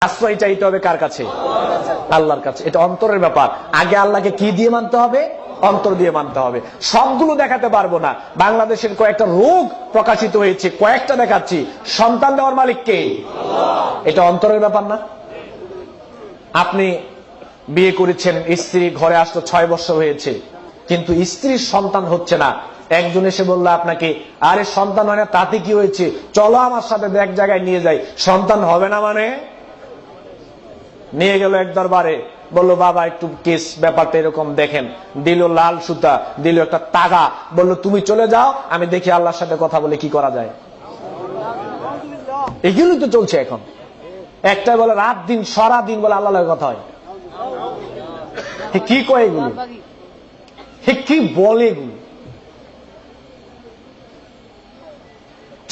আশ্রয় চাইতে হবে কার কাছে? আল্লাহর কাছে। এটা অন্তরের ব্যাপার। আগে আল্লাহকে কি দিয়ে মানতে হবে? অন্তর দিয়ে মানতে হবে। সবগুলো দেখাতে পারবো না। বাংলাদেশের কয়েকটা রোগ প্রকাশিত হয়েছে, কয়েকটা দেখাচ্ছি। সন্তান দেওয়ার মালিক কে? এটা অন্তরের ব্যাপার না? আপনি বিয়ে করেছেন, স্ত্রী ঘরে আসলো, 6 বছর হয়েছে, কিন্তু স্ত্রীর সন্তান হচ্ছে না। একজন এসে বললো আপনাকে, আরে সন্তান হয় না তাতে কি হয়েছে, চলো আমার সাথে এক জায়গায় নিয়ে যাই। সন্তান হবে না মানে? নিয়ে গেল এক দরবারে, বললো বাবা একটু কেস ব্যাপারটা এরকম দেখেন। দিল লাল সুতা, দিল একটা তাগা, বললো তুমি চলে যাও, আমি দেখি আল্লাহর সাথে কথা বলে কি করা যায়। এগুলোই তো চলছে এখন। একটা বলে রাত দিন সারা দিন বলে আল্লাহর কথা হয়। কি কয় এগুলো? কি বলে এগুলো?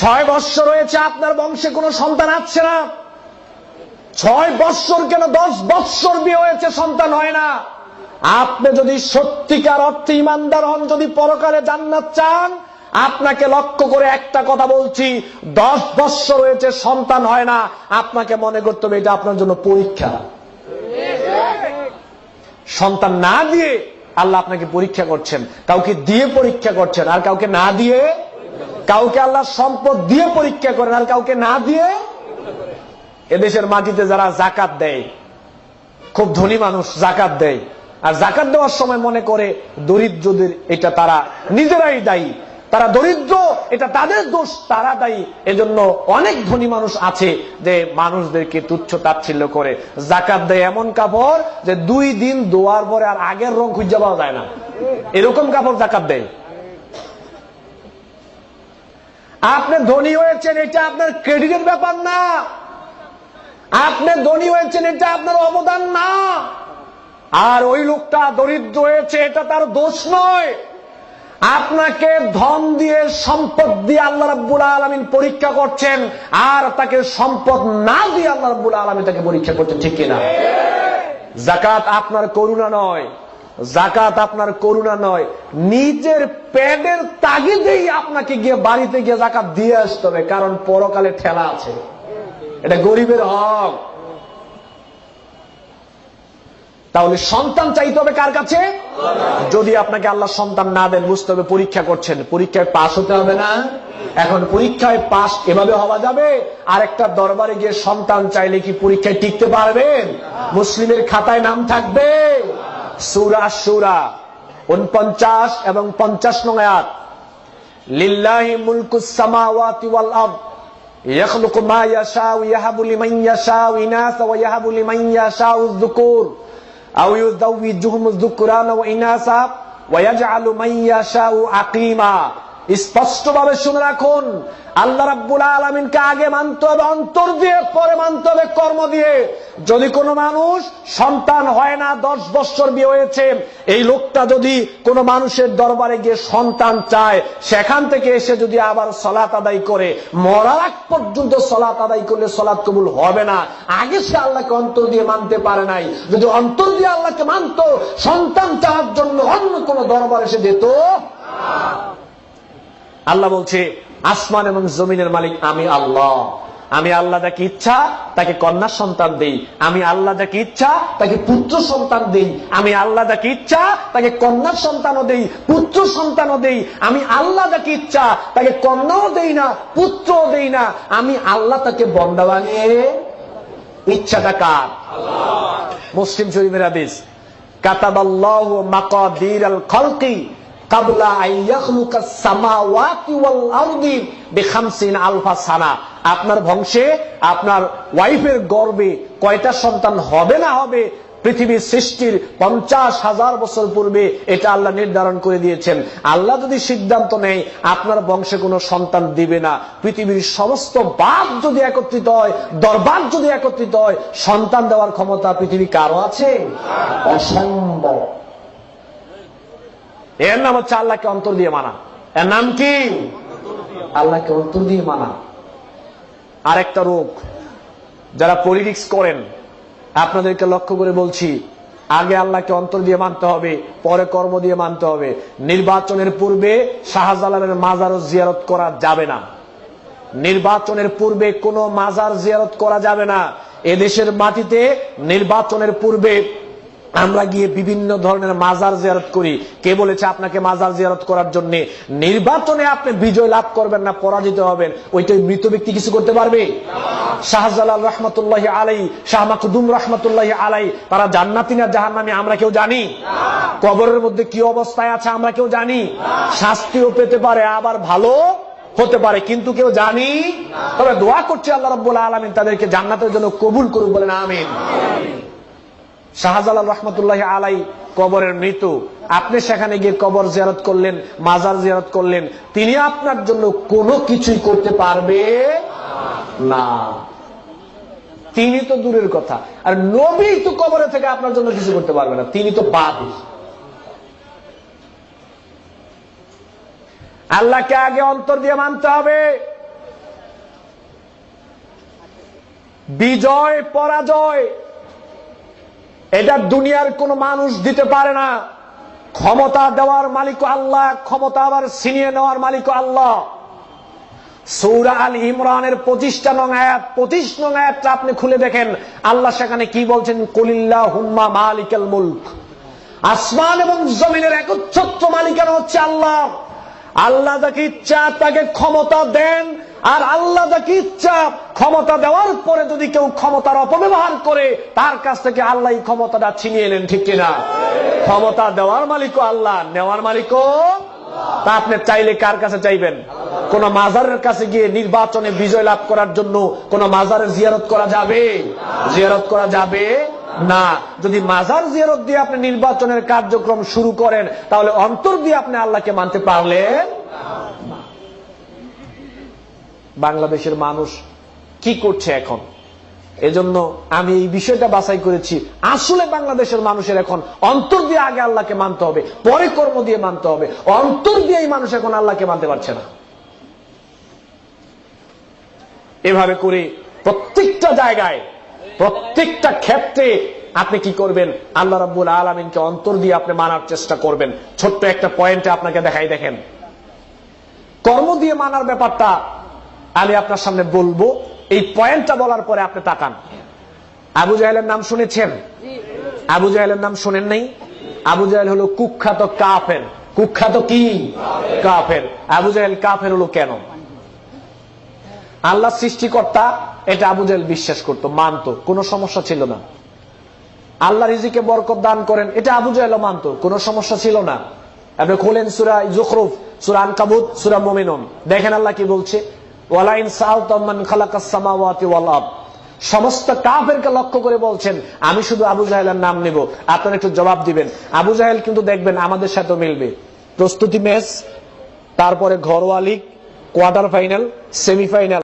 6 বৎসর হয়েছে আপনার বংশে কোনো সন্তান আসছে না। 6 বৎসর কেন, 10 বৎসর বিয়ে হয়েছে, সন্তান হয় না। আপনি যদি সত্যিকার অর্থে ইমানদার হন, যদি পরকালে জান্নাত চান, আপনাকে লক্ষ্য করে একটা কথা বলছি, 10 বৎসর হয়েছে সন্তান হয় না, আপনাকে মনে করতে হবে এটা আপনার জন্য পরীক্ষা। সন্তান না দিয়ে আল্লাহ আপনাকে পরীক্ষা করছেন। কাউকে দিয়ে পরীক্ষা করছেন, আর কাউকে না দিয়ে। কাউকে আল্লাহ সম্পদ দিয়ে পরীক্ষা করেন, আর কাউকে না দিয়ে। এদেশের মাটিতে যারা জাকাত দেয়, খুব ধনী মানুষ জাকাত দেয়, আর জাকাত দেওয়ার সময় মনে করে দরিদ্রদের এটা তারা নিজেরাই দায়ী, তারা দরিদ্র, এটা তাদের দোষ, তারা দায়ী। এজন্য অনেক ধনী মানুষ আছে যে মানুষদেরকে তুচ্ছ তাচ্ছিল্য করে। জাকাত দেয় এমন কাপড় যে 2 দিন ধোয়ার পরে আর আগের রং খুঁজে পাওয়া যায় না, এরকম কাপড় জাকাত দেয়। আপনি ধনী হয়েছেন, এটা আপনার ক্রেডিটের ব্যাপার না। আপনি ধনী হয়েছেন, এটা আপনার অবদান না। আর ওই লোকটা দরিদ্র হয়েছে, এটা তার দোষ নয়। আপনাকে ধন দিয়ে, সম্পদ দিয়ে আল্লাহ রাব্বুল আলামিন পরীক্ষা করছেন, আর তাকে সম্পদ না দিয়ে আল্লাহ রাব্বুল আলামিন তাকে পরীক্ষা করছেন, ঠিক কিনা? যাকাত আপনার করুণা নয়, যাকাত আপনার করুণা নয়। নিজের পেটের তাগিদেই আপনাকে গিয়ে বাড়িতে গিয়ে যাকাত দিয়ে আসতে হবে, কারণ পরকালে ঠেলা আছে। এটা গরিবের হক। তাহলে সন্তান চাইতে হবে কার কাছে? যদি আপনাকে আল্লাহ সন্তান না দেন, বুঝতে হবে পরীক্ষা করছেন, পরীক্ষায় পাস হতে হবে না? এখন পরীক্ষায় পাস এভাবে হওয়া যাবে? আরেকটা দরবারে গিয়ে সন্তান চাইলে কি পরীক্ষায় টিকতে পারবেন? মুসলিমের খাতায় নাম থাকবে? সূরা সূরা 49 এবং 50 নং আয়াত, লিল্লাহি মুলকুস সামাওয়াতি ওয়াল আরদ ইয়াখলুকু মা ইয়াশাউ ইয়াহাবু লিমান ইয়াশাউ ইনাসা ওয়া ইয়াহাবু লিমান ইয়াশাউ যুকুর আও ইউযাওয়িজুহুম যুকরানা ওয়া ইনাসা ওয়া ইয়াজআলু মান ইয়াশাউ আকিমা। স্পষ্টভাবে শুনে রাখুন, আল্লাহ রাব্বুল আলামিনকে আগে মানতে হবে অন্তর দিয়ে, পরে মানতে হবে কর্ম দিয়ে। যদি কোনো মানুষ সন্তান হয় না, 10 বছর বিয়ে হয়েছে, এই লোকটা যদি কোনো মানুষের দরবারে গিয়ে সন্তান চায়, সেখান থেকে এসে যদি আবার সালাত আদায় করে, মরার আগ পর্যন্ত সালাত আদায় করলে সালাত কবুল হবে না। আগে সে আল্লাহকে অন্তর দিয়ে মানতে পারে নাই। যদি অন্তর দিয়ে আল্লাহকে মানতো, সন্তান চাওয়ার জন্য অন্য কোনো দরবারে এসে যেত। আল্লাহ বলছে, আসমান এবং জমিনের মালিক আমি আল্লাহ। আমি আল্লাহ যাকে ইচ্ছা তাকে কন্যা সন্তান দেই, আমি আল্লাহ যাকে ইচ্ছা তাকে পুত্র সন্তান দেই, আমি আল্লাহ যাকে ইচ্ছা তাকে কন্যা সন্তানও দেই, পুত্র সন্তানও দেই। আমি আল্লাহ যাকে ইচ্ছা তাকে কন্যাও দেই না, পুত্রও দেই না। আমি আল্লাহ তাকে বন্দা বানিয়ে। ইচ্ছাটা কার? মুসলিম শরীফের হাদিস, কাতাবাল্লাহু মাকাদিরাল খালকি কাবলা আন ইয়াখলুকাস সামাওয়াতি ওয়াল আরদি বি50 আলফা সানা। আপনার বংশে, আপনার ওয়াইফের গর্ভে কয়টা সন্তান হবে না হবে, পৃথিবীর সৃষ্টির 50,000 বছর পূর্বে এটা আল্লাহ নির্ধারণ করে দিয়েছেন। আল্লাহ যদি সিদ্ধান্ত নেয় আপনার বংশে কোনো সন্তান দিবে না, পৃথিবীর সমস্ত বাপ যদি একত্রিত হয়, দরবার যদি একত্রিত হয়, সন্তান দেওয়ার ক্ষমতা পৃথিবী কারো আছে? অসম্ভব। এর নাম হচ্ছে আল্লাহকে অন্তর দিয়ে মানা। এর নাম কি? আল্লাহকে অন্তর দিয়ে মানা। আরেকটা রোগ, যারা পলিটিক্স করেন, আপনাদেরকে লক্ষ্য করে বলছি, আগে আল্লাহকে অন্তর দিয়ে মানতে হবে, পরে কর্ম দিয়ে মানতে হবে। নির্বাচনের পূর্বে শাহজালালের মাজারও জিয়ারত করা যাবে না। নির্বাচনের পূর্বে কোনো মাজার জিয়ারত করা যাবে না। এদেশের মাটিতে নির্বাচনের পূর্বে আমরা গিয়ে বিভিন্ন ধরনের মাজার জিয়ারত করি। কে বলেছে আপনাকে মাজার জিয়ারত করার জন্য? নির্বাচনে আপনি বিজয় লাভ করবেন না, পরাজিত হবেন, ওইটাই মৃত ব্যক্তি কিছু করতে পারবে? শাহজালাল রহমতুল্লাহি আলাই, শাহ মাকদুম রহমতুল্লাহি আলাই, তারা জান্নাতি না জাহান্নামী আমরা কেউ জানি? কবরের মধ্যে কি অবস্থায় আছে আমরা কেউ জানি? শাস্তিও পেতে পারে, আবার ভালো হতে পারে, কিন্তু কেউ জানি। তবে দোয়া করছে আল্লাহ রাব্বুল আলামিন তাদেরকে জান্নাতের জন্য কবুল করুক, বলেন আমিন। শাহজালাল রহমতুল্লাহ আলাই কবরের মৃত, আপনি সেখানে গিয়ে কবর জিয়ারত করলেন, মাজার জিয়ারত করলেন, তিনি আপনার জন্য কোনো কিছুই করতে পারবে না। তিনি তো দূরের কথা, আর নবী তো কবরে থেকে আপনার জন্য কিছু করতে পারবে না, তিনি তো বাদী। আল্লাহকে আগে অন্তর দিয়ে মানতে হবে। বিজয় পরাজয় এটা দুনিয়ার কোন মানুষ দিতে পারে না। ক্ষমতা দেওয়ার মালিক আল্লাহ, ক্ষমতা আবার ছিনিয়ে নেওয়ার মালিক আল্লাহ। সূরা আল ইমরানের 25 নং আয়াত, 25 নং আয়াতটা আপনি খুলে দেখেন, আল্লাহ সেখানে কি বলছেন? কুলিল্লাহুম্মা মালিকাল মুলক। আসমান এবং জমিনের একচ্ছত্র মালিকানা হচ্ছে আল্লাহ। আল্লাহ যাকে ইচ্ছা তাকে ক্ষমতা দেন, আর আল্লাহ যাকে ইচ্ছা ক্ষমতা দেওয়ার পরে যদি কেউ ক্ষমতার অপব্যবহার করে, তার কাছ থেকে আল্লাহ ক্ষমতাটা ছিনিয়ে নেন, ঠিক কিনা? ক্ষমতা দেওয়ার মালিকও আল্লাহ, নেওয়ার মালিকও। তা আপনি চাইলে কার কাছে চাইবেন? কোন মাজারের কাছে গিয়ে নির্বাচনে বিজয় লাভ করার জন্য কোন মাজারের জিয়ারত করা যাবে? জিয়ারত করা যাবে না। যদি মাজার জিয়ারত দিয়ে আপনি নির্বাচনের কার্যক্রম শুরু করেন, তাহলে অন্তর দিয়ে আপনি আল্লাহকে মানতে পারলেন না। বাংলাদেশের মানুষ কি করছে এখন? এজন্য আমি এই বিষয়টা বাছাই করেছি। আসলে বাংলাদেশের মানুষের এখন অন্তর দিয়ে আগে আল্লাহকে মানতে হবে, পরে কর্ম দিয়ে মানতে হবে। অন্তর দিয়ে এই মানুষ এখন আল্লাহকে মানতে পারছে না। এভাবে করে প্রত্যেকটা জায়গায়, প্রত্যেকটা ক্ষেত্রে আপনি কি করবেন? আল্লাহ রাব্বুল আলামিনকে অন্তর দিয়ে আপনি মানার চেষ্টা করবেন। ছোট্ট একটা পয়েন্টে আপনাকে দেখাই, দেখেন কর্ম দিয়ে মানার ব্যাপারটা আমি আপনার সামনে বলবো। এই পয়েন্টটা বলার পরে আপনি তাকান। আবু জাহেলের নাম শুনেছেন? আবু জাহেলের নাম শুনেন নাই? আবু জাহেল হলো কুখ্যাত কাফের। কুখ্যাত কি? কাফের। আবু জাহেল কাফের হলো কেন? আল্লাহ সৃষ্টিকর্তা এটা আবু জাহেল বিশ্বাস করত, মানত, কোনো সমস্যা ছিল না। আল্লাহ রিজিকে বরকত দান করেন এটা আবু জাহেল মানত, কোনো সমস্যা ছিল না। আপনি খোলেন সূরা যুখরুফ, সূরা আনকাবুত, সূরা মুমিনুন, দেখেন আল্লাহ কি বলছে? ওয়ালাইন সাআলতাম মান খালাকাস সামাওয়াতি ওয়াল আরদ। সমস্ত কাফেরকে লক্ষ্য করে বলছেন, আমি শুধু আবু জাহেলের নাম নেব, আপনারা একটু জবাব দিবেন। আবু জাহেল কিন্তু দেখবেন আমাদের সাথে মিলবে। প্রস্তুতি ম্যাচ, তারপরে ঘরোয়া লিগ, কোয়ার্টার ফাইনাল, সেমিফাইনাল।